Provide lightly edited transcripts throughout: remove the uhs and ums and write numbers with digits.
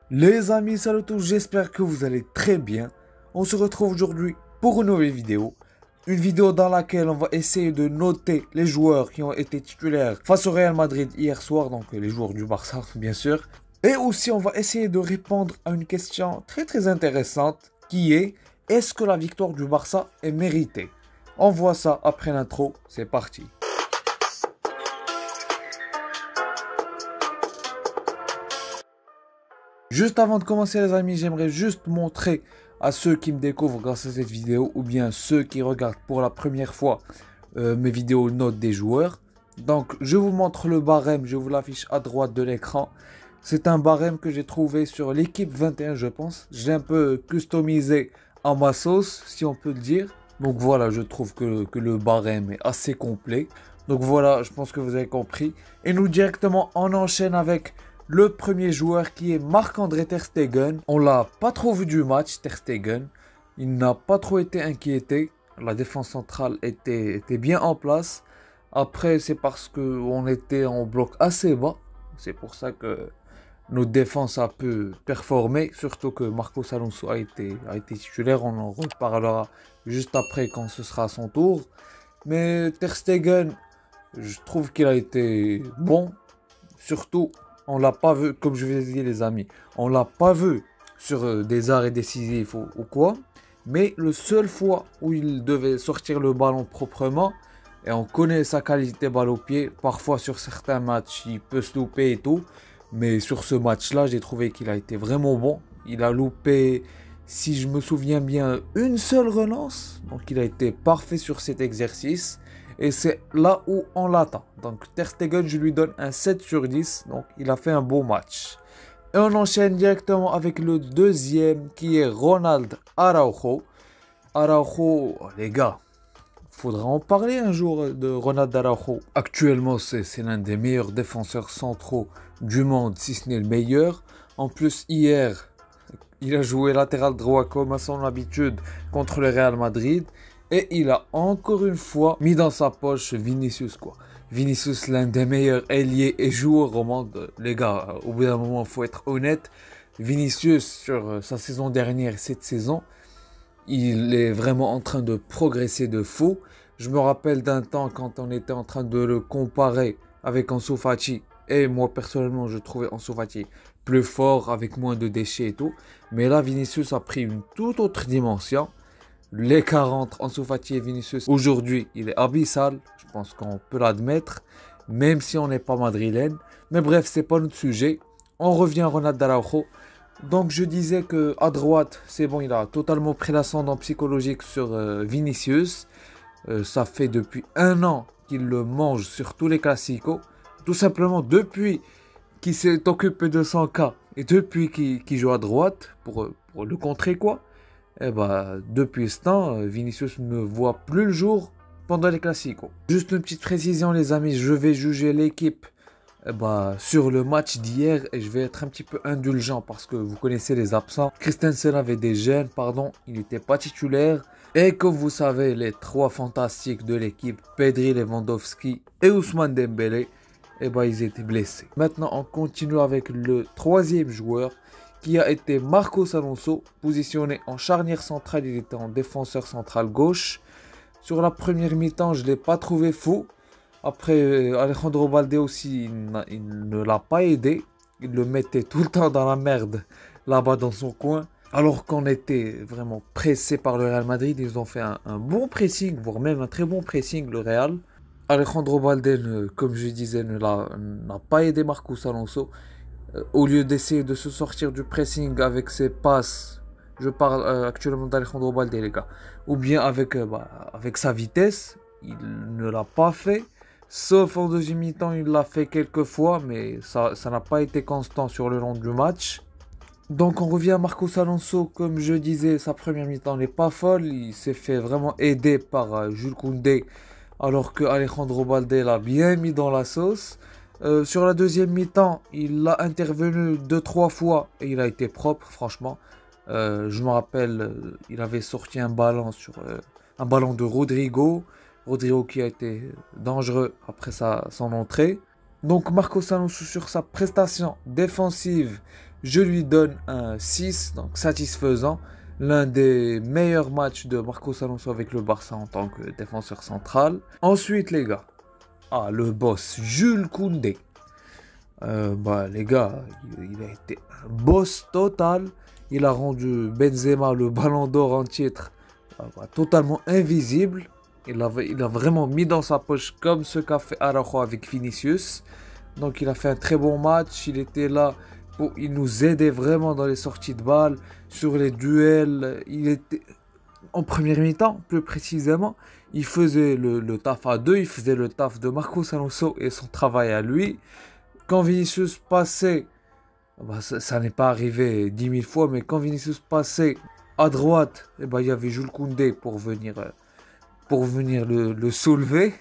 Les amis, salut à tous, j'espère que vous allez très bien. On se retrouve aujourd'hui pour une nouvelle vidéo. Une vidéo dans laquelle on va essayer de noter les joueurs qui ont été titulaires face au Real Madrid hier soir, donc les joueurs du Barça bien sûr. Et aussi on va essayer de répondre à une question très intéressante qui est: est-ce que la victoire du Barça est méritée? On voit ça après l'intro, c'est parti. Juste avant de commencer les amis, j'aimerais juste montrer à ceux qui me découvrent grâce à cette vidéo ou bien ceux qui regardent pour la première fois mes vidéos notes des joueurs. Donc je vous montre le barème, je vous l'affiche à droite de l'écran. C'est un barème que j'ai trouvé sur l'équipe 21 je pense. J'ai un peu customisé à ma sauce si on peut le dire. Donc voilà, je trouve que le barème est assez complet. Donc voilà, je pense que vous avez compris. Et nous directement on enchaîne avec le premier joueur qui est Marc-André Ter Stegen. On l'a pas trop vu du match, Ter Stegen. Il n'a pas trop été inquiété. La défense centrale était bien en place. Après, c'est parce qu'on était en bloc assez bas. C'est pour ça que notre défense a pu performer. Surtout que Marcos Alonso a été titulaire. On en reparlera juste après quand ce sera à son tour. Mais Ter Stegen, je trouve qu'il a été bon. Surtout, on l'a pas vu, comme je vous ai dit les amis, on l'a pas vu sur des arrêts décisifs ou quoi. Mais le seul fois où il devait sortir le ballon proprement, et on connaît sa qualité balle au pied, parfois sur certains matchs il peut se louper et tout. Mais sur ce match-là, j'ai trouvé qu'il a été vraiment bon. Il a loupé, si je me souviens bien, une seule relance. Donc il a été parfait sur cet exercice. Et c'est là où on l'attend. Donc Ter Stegen, je lui donne un 7 sur 10. Donc il a fait un beau match. Et on enchaîne directement avec le deuxième qui est Ronald Araujo. Araujo, les gars, faudra en parler un jour de Ronald Araujo. Actuellement, c'est l'un des meilleurs défenseurs centraux du monde, si ce n'est le meilleur. En plus, hier, il a joué latéral droit comme à son habitude contre le Real Madrid. Et il a encore une fois mis dans sa poche Vinicius quoi. Vinicius, l'un des meilleurs ailiers et joueurs au monde. Les gars, au bout d'un moment, il faut être honnête. Vinicius, sur sa saison dernière et cette saison, il est vraiment en train de progresser de fou. Je me rappelle d'un temps quand on était en train de le comparer avec Ansu Fati. Et moi, personnellement, je trouvais Ansu Fati plus fort, avec moins de déchets et tout. Mais là, Vinicius a pris une toute autre dimension. L'écart entre Ansu Fati et Vinicius aujourd'hui, il est abyssal. Je pense qu'on peut l'admettre, même si on n'est pas madrilène. Mais bref, c'est pas notre sujet. On revient à Ronald Araujo. Donc je disais que à droite, c'est bon, il a totalement pris l'ascendant psychologique sur Vinicius. Ça fait depuis un an qu'il le mange sur tous les classicos. Tout simplement depuis qu'il s'est occupé de son cas et depuis qu'il joue à droite pour le contrer quoi. Et bah, depuis ce temps, Vinicius ne voit plus le jour pendant les classicos. Juste une petite précision les amis, je vais juger l'équipe sur le match d'hier et je vais être un petit peu indulgent parce que vous connaissez les absents. Christensen avait des gènes, pardon, il n'était pas titulaire. Et comme vous savez, les trois fantastiques de l'équipe, Pedri, Lewandowski et Ousmane Dembélé, ils étaient blessés. Maintenant, on continue avec le troisième joueur qui a été Marcos Alonso, positionné en charnière centrale, il était en défenseur central gauche. Sur la première mi-temps, je ne l'ai pas trouvé fou. Après, Alejandro Balde aussi, il ne l'a pas aidé. Il le mettait tout le temps dans la merde, là-bas dans son coin. Alors qu'on était vraiment pressé par le Real Madrid, ils ont fait un bon pressing, voire même un très bon pressing, le Real. Alejandro Balde, comme je disais, n'a pas aidé Marcos Alonso. Au lieu d'essayer de se sortir du pressing avec ses passes, je parle actuellement d'Alejandro Balde les gars, ou bien avec sa vitesse, il ne l'a pas fait, sauf en deuxième mi-temps il l'a fait quelques fois, mais ça n'a pas été constant sur le long du match. Donc on revient à Marcos Alonso, comme je disais, sa première mi-temps n'est pas folle, il s'est fait vraiment aider par Jules Koundé, alors que Alejandro Balde l'a bien mis dans la sauce. Sur la deuxième mi-temps, il a intervenu 2-3 fois et il a été propre, franchement. Je me rappelle, il avait sorti un ballon un ballon de Rodrigo. Rodrigo qui a été dangereux après son entrée. Donc Marcos Alonso sur sa prestation défensive je lui donne un 6, donc satisfaisant. L'un des meilleurs matchs de Marcos Alonso avec le Barça en tant que défenseur central. Ensuite, les gars, le boss, Jules Koundé. Les gars, il a été un boss total. Il a rendu Benzema le ballon d'or en titre totalement invisible. Il a vraiment mis dans sa poche comme ce qu'a fait Araujo avec Vinicius. Donc il a fait un très bon match. Il était là il nous aidait vraiment dans les sorties de balles, sur les duels. Il était en première mi-temps, plus précisément. Il faisait le taf à deux. Il faisait le taf de Marcos Alonso et son travail à lui. Quand Vinicius passait, ça n'est pas arrivé 10 000 fois, mais quand Vinicius passait à droite, il y avait Jules Koundé pour venir le soulever.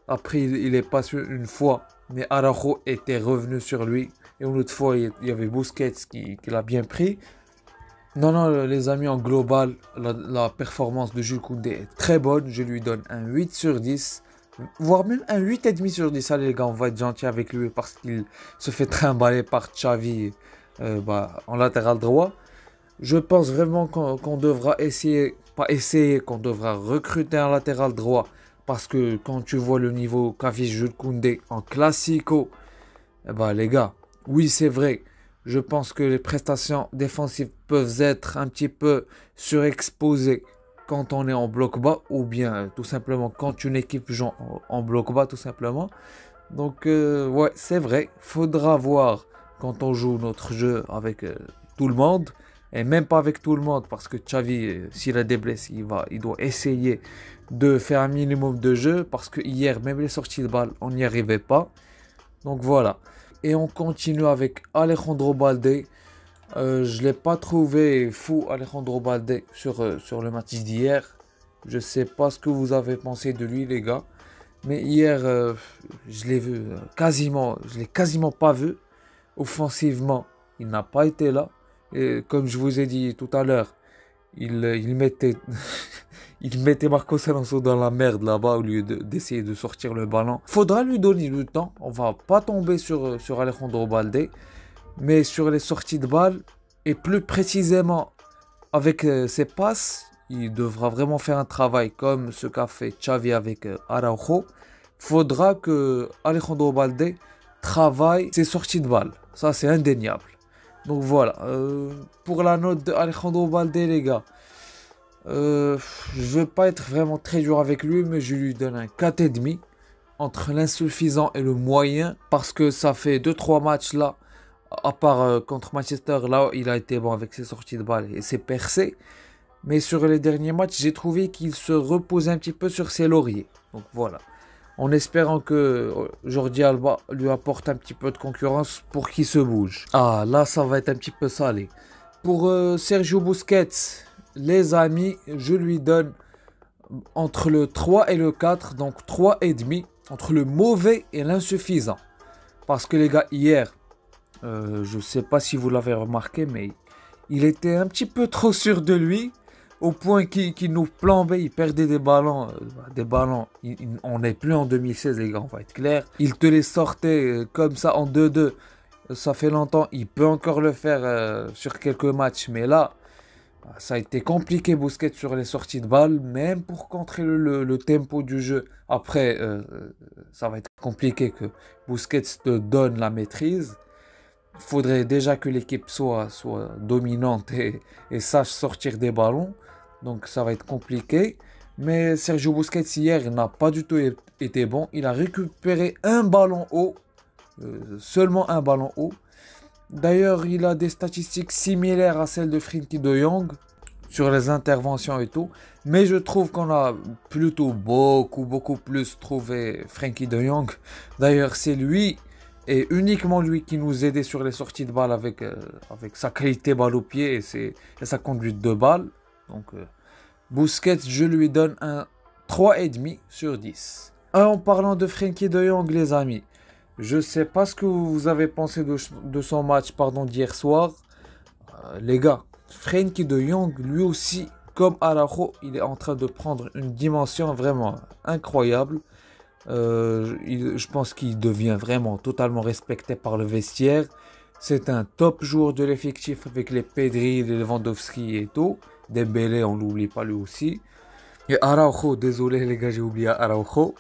Après, il est passé une fois, mais Araujo était revenu sur lui. Et une autre fois, il y avait Busquets qui l'a bien pris. Non, les amis, en global, la performance de Jules Koundé est très bonne. Je lui donne un 8 sur 10. Voire même un 8,5 sur 10. Allez les gars, on va être gentil avec lui parce qu'il se fait trimballer par Xavi en latéral droit. Je pense vraiment qu'on devra qu'on devra recruter un latéral droit. Parce que quand tu vois le niveau qu'affiche Jules Koundé en Classico, les gars, oui c'est vrai. Je pense que les prestations défensives peuvent être un petit peu surexposées quand on est en bloc bas ou bien tout simplement quand une équipe joue en bloc bas tout simplement. Donc ouais, c'est vrai, faudra voir quand on joue notre jeu avec tout le monde et même pas avec tout le monde parce que Xavi, s'il a des blessés, il doit essayer de faire un minimum de jeu parce que hier même les sorties de balles, on n'y arrivait pas. Donc voilà. Et on continue avec Alejandro Balde. Je ne l'ai pas trouvé fou, Alejandro Balde, sur le match d'hier. Je ne sais pas ce que vous avez pensé de lui, les gars. Mais hier, je l'ai vu je l'ai quasiment pas vu. Offensivement, il n'a pas été là. Et comme je vous ai dit tout à l'heure, il mettait, il mettait Marcos Alonso dans la merde là-bas au lieu d'essayer de sortir le ballon. Faudra lui donner du temps. On va pas tomber sur Alejandro Balde. Mais sur les sorties de balles, et plus précisément avec ses passes, il devra vraiment faire un travail comme ce qu'a fait Xavi avec Araujo. Faudra que Alejandro Balde travaille ses sorties de balles. Ça, c'est indéniable. Donc voilà. Pour la note de Alejandro Balde, les gars, je veux pas être vraiment très dur avec lui, mais je lui donne un 4,5 entre l'insuffisant et le moyen. Parce que ça fait 2-3 matchs là. À part contre Manchester, là, il a été bon avec ses sorties de balles et ses percées. Mais sur les derniers matchs, j'ai trouvé qu'il se repose un petit peu sur ses lauriers. Donc voilà. En espérant que Jordi Alba lui apporte un petit peu de concurrence pour qu'il se bouge. Ah, là, ça va être un petit peu salé. Pour Sergio Busquets, les amis, je lui donne entre le 3 et le 4. Donc 3,5. Entre le mauvais et l'insuffisant. Parce que les gars, hier... je ne sais pas si vous l'avez remarqué, mais il était un petit peu trop sûr de lui, au point qu'il nous plombait, il perdait des ballons. On n'est plus en 2016, les gars, on va être clair. Il te les sortait comme ça en 2-2. Ça fait longtemps, il peut encore le faire sur quelques matchs, mais là, ça a été compliqué Busquets sur les sorties de balles, même pour contrer le tempo du jeu. Après, ça va être compliqué que Busquets te donne la maîtrise. Il faudrait déjà que l'équipe soit dominante et sache sortir des ballons. Donc ça va être compliqué. Mais Sergio Busquets hier, il n'a pas du tout été bon. Il a récupéré un ballon haut. Seulement un ballon haut. D'ailleurs, il a des statistiques similaires à celles de Frenkie de Jong sur les interventions et tout. Mais je trouve qu'on a plutôt beaucoup plus trouvé Frenkie de Jong. D'ailleurs, c'est lui... Et uniquement lui qui nous aidait sur les sorties de balles avec sa qualité balle au pied et sa conduite de balle. Donc Busquets, je lui donne un 3,5 sur 10. En parlant de Frenkie de Jong, les amis, je ne sais pas ce que vous avez pensé de son match d'hier soir. Les gars, Frenkie de Jong, lui aussi, comme Araujo, il est en train de prendre une dimension vraiment incroyable. Je pense qu'il devient vraiment totalement respecté par le vestiaire. C'est un top joueur de l'effectif avec les Pedri, les Lewandowski et tout. Dembélé, on l'oublie pas lui aussi. Et Araujo, désolé les gars, j'ai oublié Araujo.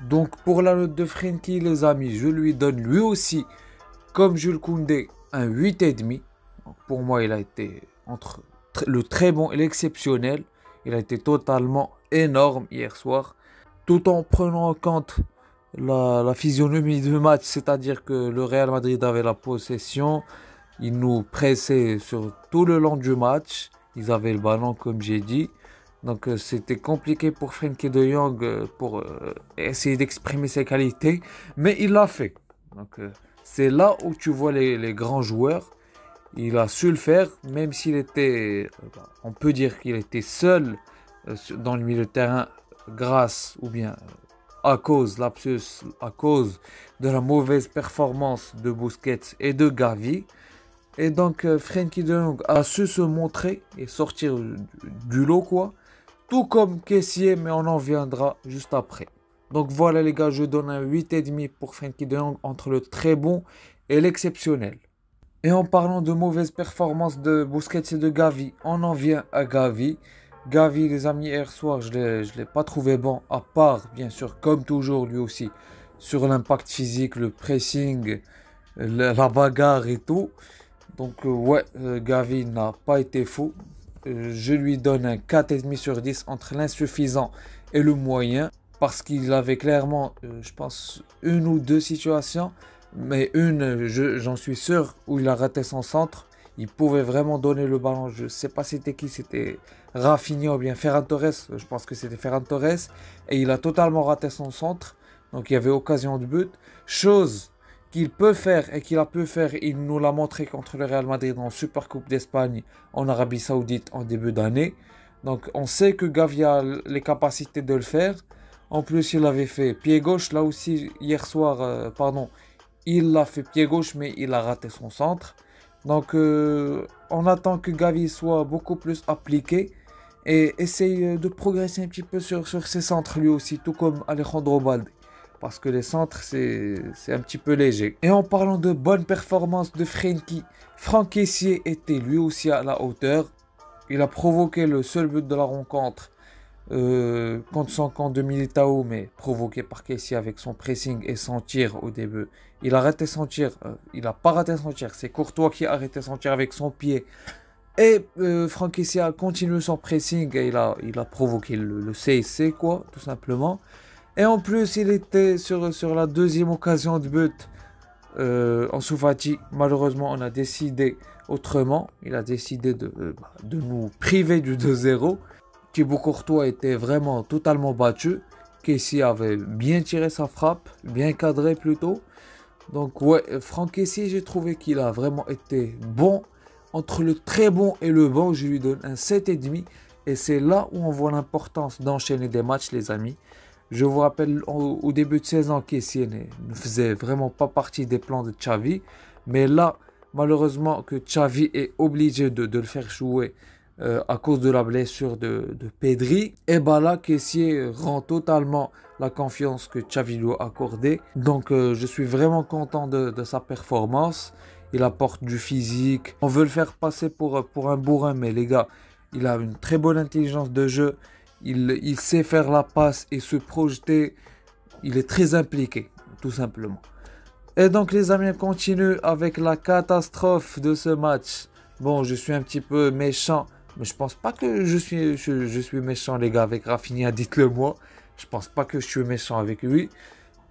Donc pour la note de Frenkie, les amis, je lui donne lui aussi, comme Jules Koundé, un 8,5. Pour moi, il a été entre le très bon et l'exceptionnel. Il a été totalement énorme hier soir. Tout en prenant en compte la physionomie du match, c'est-à-dire que le Real Madrid avait la possession. Ils nous pressaient sur tout le long du match. Ils avaient le ballon, comme j'ai dit. Donc c'était compliqué pour Frenkie de Jong pour essayer d'exprimer ses qualités. Mais il l'a fait. Donc c'est là où tu vois les grands joueurs. Il a su le faire, même s'il était, on peut dire qu'il était seul dans le milieu de terrain grâce ou bien à cause, lapsus, à cause de la mauvaise performance de Busquets et de Gavi. Et donc Frenkie de Jong a su se montrer et sortir du lot quoi. Tout comme Kessié, mais on en viendra juste après. Donc voilà les gars, je donne un 8,5 pour Frenkie de Jong entre le très bon et l'exceptionnel. Et en parlant de mauvaises performances de Busquets et de Gavi, on en vient à Gavi. Gavi, les amis, hier soir, je l'ai pas trouvé bon, à part, bien sûr, comme toujours, lui aussi, sur l'impact physique, le pressing, la bagarre et tout. Donc, Gavi n'a pas été fou. Je lui donne un 4,5 sur 10 entre l'insuffisant et le moyen, parce qu'il avait clairement, je pense, une ou deux situations. Mais j'en suis sûr, où il a raté son centre. Il pouvait vraiment donner le ballon. Je ne sais pas c'était qui, c'était Rafinha ou bien Ferran Torres. Je pense que c'était Ferran Torres. Et il a totalement raté son centre. Donc il y avait occasion de but. Chose qu'il peut faire et qu'il a pu faire, il nous l'a montré contre le Real Madrid en Super Coupe d'Espagne en Arabie Saoudite en début d'année. Donc on sait que Gavi a les capacités de le faire. En plus, il avait fait pied gauche. Là aussi, hier soir, il a fait pied gauche, mais il a raté son centre. Donc, on attend que Gavi soit beaucoup plus appliqué et essaye de progresser un petit peu sur ses centres lui aussi, tout comme Alejandro Balde. Parce que les centres, c'est un petit peu léger. Et en parlant de bonne performance de Frenkie, Franck Kessié était lui aussi à la hauteur. Il a provoqué le seul but de la rencontre contre son camp de Militao, mais provoqué par Kessié avec son pressing et son tir au début. Il a raté son tir, il n'a pas raté son tir, c'est Courtois qui a arrêté son tir avec son pied. Et Franck Kessié a continué son pressing et il a provoqué le CSC, quoi, tout simplement. Et en plus, il était sur la deuxième occasion de but Ansu Fati. Malheureusement, on a décidé autrement. Il a décidé de nous priver du 2-0. Thibaut Courtois était vraiment totalement battu. Kessié avait bien tiré sa frappe, bien cadré plutôt. Donc ouais, Franck Kessié, j'ai trouvé qu'il a vraiment été bon. Entre le très bon et le bon, je lui donne un 7,5. Et c'est là où on voit l'importance d'enchaîner des matchs, les amis. Je vous rappelle, au début de saison, Kessié ne faisait vraiment pas partie des plans de Xavi. Mais là, malheureusement, que Xavi est obligé de le faire jouer à cause de la blessure de Pedri. Et bah là, Kessié rend totalement la confiance que Xavi lui a accordée. Donc je suis vraiment content de sa performance. Il apporte du physique. On veut le faire passer pour un bourrin, mais les gars, il a une très bonne intelligence de jeu. Il sait faire la passe et se projeter. Il est très impliqué, tout simplement. Et donc les amis, on continue avec la catastrophe de ce match. Bon, je suis un petit peu méchant, mais je pense pas que je suis méchant, les gars, avec Rafinha, dites-le moi. Je pense pas que je suis méchant avec lui.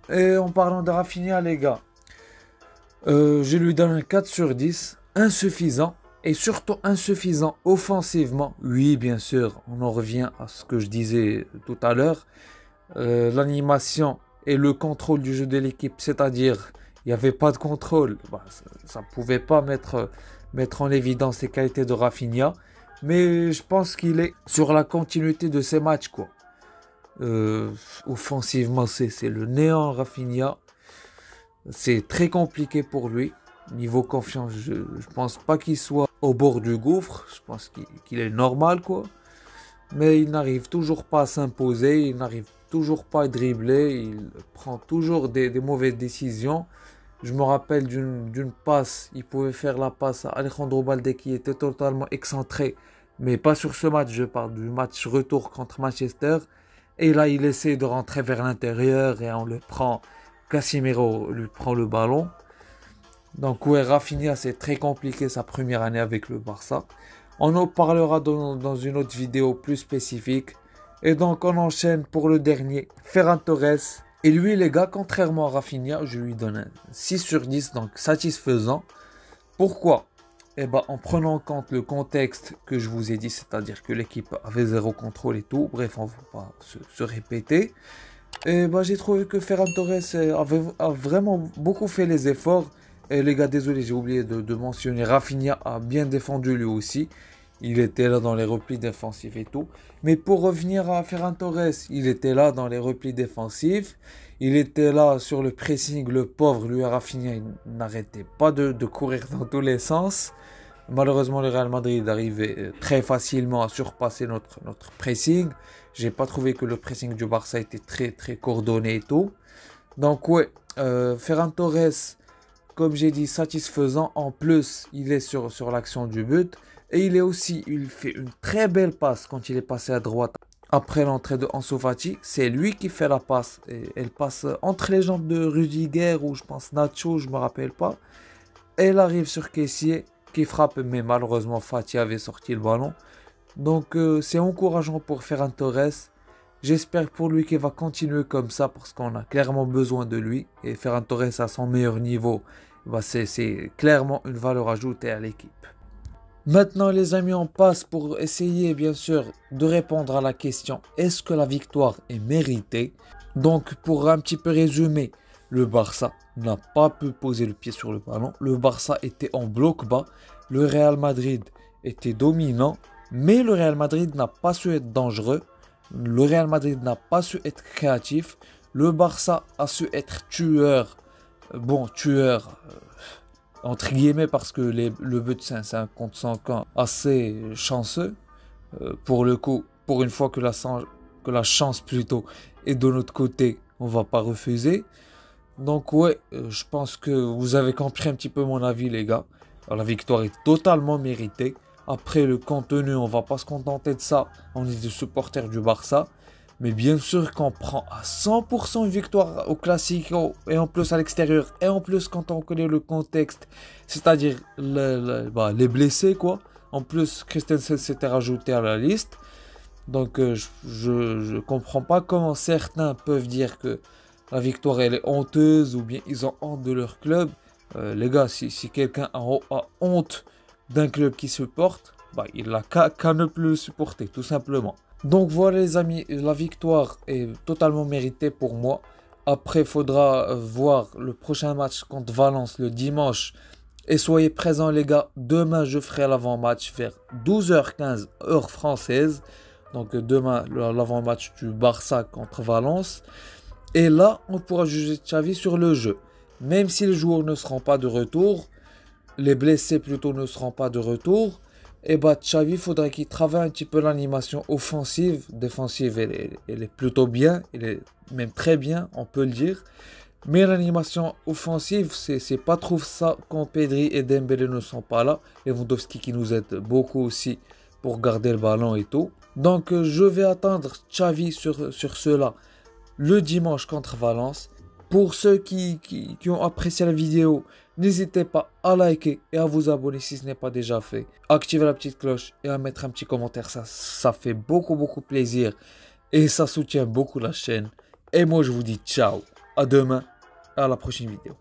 Et en parlant de Rafinha, les gars, je lui donne un 4 sur 10, insuffisant. Et surtout insuffisant offensivement. Oui, bien sûr, on en revient à ce que je disais tout à l'heure. L'animation et le contrôle du jeu de l'équipe, c'est-à-dire, il n'y avait pas de contrôle. Bah, ça ne pouvait pas mettre en évidence les qualités de Rafinha. Mais je pense qu'il est sur la continuité de ses matchs, quoi. Offensivement, c'est le néant Rafinha. C'est très compliqué pour lui. Niveau confiance, je pense pas qu'il soit au bord du gouffre. Je pense qu'il est normal, quoi. Mais il n'arrive toujours pas à s'imposer. Il n'arrive toujours pas à dribbler. Il prend toujours des mauvaises décisions. Je me rappelle d'une passe, il pouvait faire la passe à Alejandro Balde qui était totalement excentré, mais pas sur ce match, je parle du match retour contre Manchester. Et là, il essaie de rentrer vers l'intérieur et on le prend, Casemiro lui prend le ballon. Donc ouais, Rafinha, c'est très compliqué sa première année avec le Barça. On en parlera dans une autre vidéo plus spécifique. Et donc on enchaîne pour le dernier, Ferran Torres. Et lui les gars, contrairement à Rafinha, je lui donne un 6 sur 10, donc satisfaisant. Pourquoi? Eh ben, en prenant en compte le contexte que je vous ai dit, c'est-à-dire que l'équipe avait zéro contrôle et tout, bref, on ne va pas se répéter. Et ben, j'ai trouvé que Ferran Torres a vraiment beaucoup fait les efforts. Et les gars, désolé, j'ai oublié de mentionner, Rafinha a bien défendu lui aussi. Il était là dans les replis défensifs et tout. Mais pour revenir à Ferran Torres, il était là dans les replis défensifs. Il était là sur le pressing, le pauvre, lui Rafinha, il n'arrêtait pas de courir dans tous les sens. Malheureusement, le Real Madrid arrivait très facilement à surpasser notre pressing. J'ai pas trouvé que le pressing du Barça était très coordonné et tout. Donc ouais, Ferran Torres, comme j'ai dit, satisfaisant. En plus, il est sur l'action du but. Et il fait une très belle passe quand il est passé à droite. Après l'entrée de Ansu Fati, c'est lui qui fait la passe. Et elle passe entre les jambes de Rudiger ou je pense Nacho, je ne me rappelle pas. Elle arrive sur Kessié qui frappe, mais malheureusement Fati avait sorti le ballon. Donc c'est encourageant pour Ferran Torres. J'espère pour lui qu'il va continuer comme ça parce qu'on a clairement besoin de lui. Et Ferran Torres à son meilleur niveau, bah c'est clairement une valeur ajoutée à l'équipe. Maintenant les amis, on passe pour essayer bien sûr de répondre à la question est-ce que la victoire est méritée? Donc pour un petit peu résumer, le Barça n'a pas pu poser le pied sur le ballon. Le Barça était en bloc bas. Le Real Madrid était dominant. Mais le Real Madrid n'a pas su être dangereux. Le Real Madrid n'a pas su être créatif. Le Barça a su être tueur. Bon, tueur entre guillemets parce que le but c'est un contre 100 camp assez chanceux. Pour le coup, pour une fois que la chance plutôt est de notre côté, on va pas refuser. Donc ouais, je pense que vous avez compris un petit peu mon avis les gars. Alors, la victoire est totalement méritée. Après le contenu, on va pas se contenter de ça. On est des supporters du Barça. Mais bien sûr qu'on prend à 100% une victoire au Classico et en plus à l'extérieur. Et en plus quand on connaît le contexte, c'est-à-dire les blessés quoi. En plus Christensen s'était rajouté à la liste. Donc je comprends pas comment certains peuvent dire que la victoire elle est honteuse ou bien ils ont honte de leur club. Les gars, si quelqu'un a honte d'un club qui se porte, bah, il n'a qu'à ne plus le supporter tout simplement. Donc voilà les amis, la victoire est totalement méritée pour moi. Après, il faudra voir le prochain match contre Valence le dimanche. Et soyez présents les gars, demain je ferai l'avant-match vers 12h15 heure française. Donc demain l'avant-match du Barça contre Valence. Et là, on pourra juger Xavi sur le jeu. Même si les joueurs ne seront pas de retour, les blessés plutôt ne seront pas de retour, et bah Xavi, il faudrait qu'il travaille un petit peu l'animation offensive. Défensive, elle est plutôt bien, elle est même très bien, on peut le dire. Mais l'animation offensive, c'est pas trop ça quand Pedri et Dembélé ne sont pas là. Lewandowski qui nous aide beaucoup aussi pour garder le ballon et tout. Donc je vais attendre Xavi sur cela le dimanche contre Valence. Pour ceux qui ont apprécié la vidéo, n'hésitez pas à liker et à vous abonner si ce n'est pas déjà fait. Activez la petite cloche et à mettre un petit commentaire, ça fait beaucoup plaisir et ça soutient beaucoup la chaîne. Et moi je vous dis ciao, à demain, à la prochaine vidéo.